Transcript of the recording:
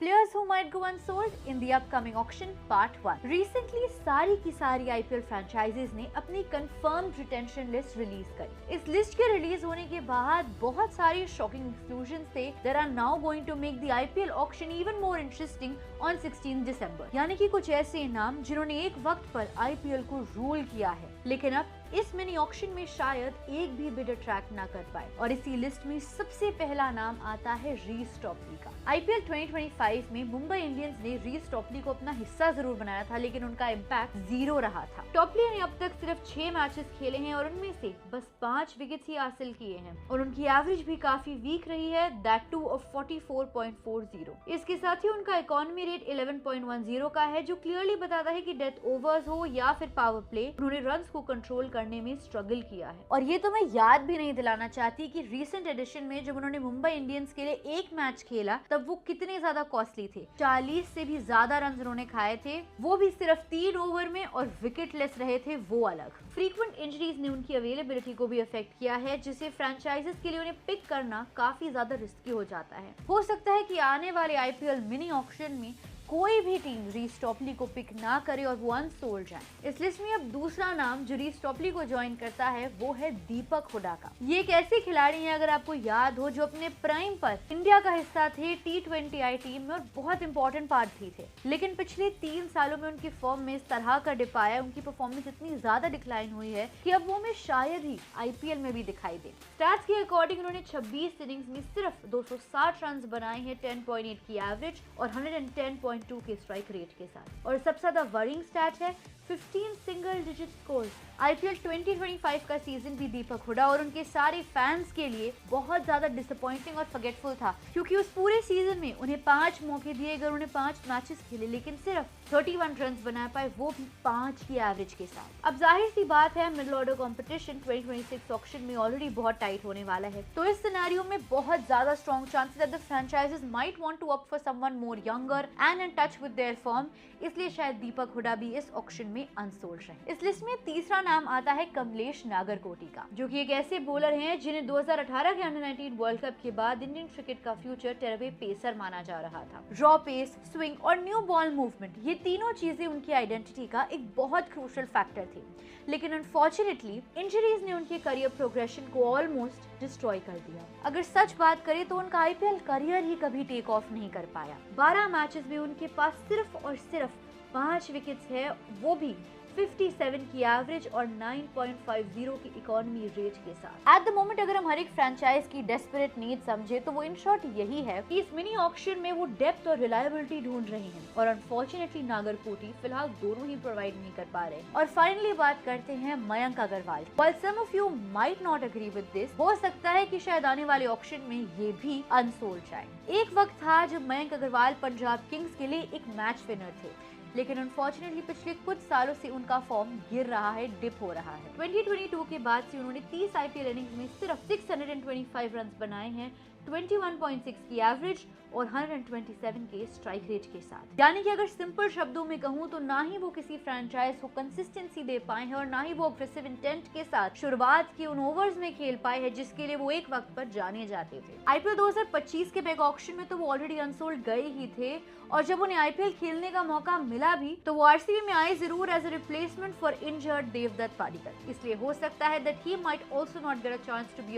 Players who might go unsold in the upcoming auction Part 1। Recently सारी की सारी IPL franchises ने अपनी confirmed retention list रिलीज करी। इस लिस्ट के रिलीज होने के बाद बहुत सारी शॉकिंग एक्सक्लूजन्स थे that are now going to make the IPL auction even more interesting on 16 दिसंबर। यानी कि कुछ ऐसे नाम जिन्होंने एक वक्त पर IPL को रूल किया है, लेकिन अब इस मिनी ऑक्शन में शायद एक भी बिड अट्रैक्ट ना कर पाए। और इसी लिस्ट में सबसे पहला नाम आता है रीस टॉपली का। IPL 2025 में मुंबई इंडियंस ने रीस टॉपली को अपना हिस्सा जरूर बनाया था, लेकिन उनका इम्पैक्ट 0 रहा था। टॉपली ने अब तक सिर्फ 6 मैचेस खेले हैं और उनमें से बस 5 विकेट्स ही हासिल किए हैं और उनकी एवरेज भी काफी वीक रही है, दैट टू ऑफ 44.40। इसके साथ ही उनका इकोनॉमी रेट 11.10 का है, जो क्लियरली बताता है कि डेथ ओवर्स हो या फिर पावर प्ले, उन्होंने रन्स को कंट्रोल करने में स्ट्रगल किया है। और ये तो मैं याद भी नहीं दिलाना चाहती कि रीसेंट एडिशन में जब उन्होंने मुंबई इंडियंस के लिए एक मैच खेला तब वो कितने ज्यादा कॉस्टली थे। 40 से भी ज्यादा रन उन्होंने खाए थे, वो भी सिर्फ 3 ओवर में, और विकेट लेस रहे थे वो अलग। फ्रीक्वेंट इंजरीज ने उनकी अवेलेबिलिटी को भी अफेक्ट किया है, जिससे फ्रेंचाइजेस के लिए उन्हें पिक करना काफी ज्यादा रिस्की हो जाता है। हो सकता है कि आने वाले IPL मिनी ऑक्शन में कोई भी टीम रीस टॉपली को पिक ना करे और वो अनसोल्ड जाए। इस लिस्ट में अब दूसरा नाम जो रीस टॉपली को ज्वाइन करता है वो है दीपक हुडा का। ये एक ऐसे खिलाड़ी हैं, अगर आपको याद हो, जो अपने प्राइम पर इंडिया का हिस्सा थे T20I टीम में और बहुत इंपॉर्टेंट पार्ट भी थे, लेकिन पिछले 3 सालों में उनकी फॉर्म में इस तरह का डिप आया, उनकी परफॉर्मेंस इतनी ज्यादा डिक्लाइन हुई है कि अब वो हमें शायद ही IPL में भी दिखाई दे। स्टैट्स के अकॉर्डिंग उन्होंने 26 इनिंग्स में सिर्फ 260 रन बनाए हैं 10.8 की एवरेज और 110.2 के स्ट्राइक रेट के साथ। और सबसे ज्यादा वरिंग स्टैट है 15 सिंगल डिजिट स्कोर। IPL 2025 का सीजन भी दीपक हुडा और उनके सारे फैंस के लिए बहुत ज्यादा डिसअपॉइंटिंग और फॉरगेटफुल था, क्योंकि उस पूरे सीजन में उन्हें 5 मौके दिए गए, उन्हें 5 मैचेस खेले, लेकिन सिर्फ 31 रन बना पाए, वो भी 5 की एवरेज के साथ। अब जाहिर सी बात है, मिडिल ऑर्डर कंपटीशन 2026 ऑक्शन में ऑलरेडी बहुत टाइट होने वाला है, तो इस सिनेरियो में बहुत ज्यादा strong chances that the franchises might want to opt for someone more younger and in touch with their form, इसलिए शायद दीपक हुडा भी इस ऑक्शन में अनसोल्ड रहे। इस लिस्ट में तीसरा नाम आता है कमलेश नागरकोटी का, जो कि एक ऐसे बॉलर हैं जिन्हें 2018 के अंडर-19 वर्ल्ड कप के बाद इंडियन क्रिकेट का फ्यूचर टेरवे पेसर माना जा रहा था। रॉ पेस, स्विंग और न्यू बॉल मूवमेंट, ये तीनों चीजें उनकी आइडेंटिटी का एक बहुत क्रूशियल फैक्टर थी, लेकिन अनफॉर्चुनेटली इंजरीज ने उनके करियर प्रोग्रेशन को ऑलमोस्ट डिस्ट्रॉय कर दिया। अगर सच बात करें तो उनका IPL करियर ही कभी टेक ऑफ नहीं कर पाया। 12 मैचेस में उनके पास सिर्फ और सिर्फ 5 विकेट्स है, वो भी 57 की एवरेज और 9.50 की इकोनॉमी रेट के साथ। एट द मोमेंट अगर हम हर एक फ्रेंचाइज की डेस्परेट नीड समझे तो वो इन शॉर्ट यही है कि इस मिनी ऑक्शन में वो डेप्थ और रिलायबिलिटी ढूंढ रहे हैं, और अनफॉर्चुनेटली नागरकोटी फिलहाल दोनों ही प्रोवाइड नहीं कर पा रहे। और फाइनली बात करते हैं Mayank Agarwal. While some of you might not agree with this, हो सकता है कि शायद आने वाले ऑक्शन में ये भी अनसोल्ड जाए। एक वक्त था जब मयंक अग्रवाल पंजाब किंग्स के लिए एक मैच विनर थे, लेकिन अनफॉर्चुनेटली पिछले कुछ सालों से उनका फॉर्म गिर रहा है, डिप हो रहा है। 2022 के बाद से उन्होंने 30 IPL इनिंग्स में सिर्फ 625 रन बनाए हैं 21.6 की एवरेज और 127 के स्ट्राइक रेट के साथ। यानी कि अगर सिंपल शब्दों में कहूं तो ना ही वो किसी फ्रेंचाइज को कंसिस्टेंसी दे पाए हैं और ना ही वो अग्रेसिव इंटेंट के साथ शुरुआत के उन ओवर्स में खेल पाए हैं जिसके लिए वो एक वक्त पर जाने जाते थे। IPL 2025 के बैक ऑक्शन में तो वो ऑलरेडी अनसोल्ड गए ही थे, और जब उन्हें IPL खेलने का मौका मिला भी तो वो RCB में आए जरूर as a replacement for injured Devdutt Padikkal. इसलिए हो सकता है that he might also not get a chance to B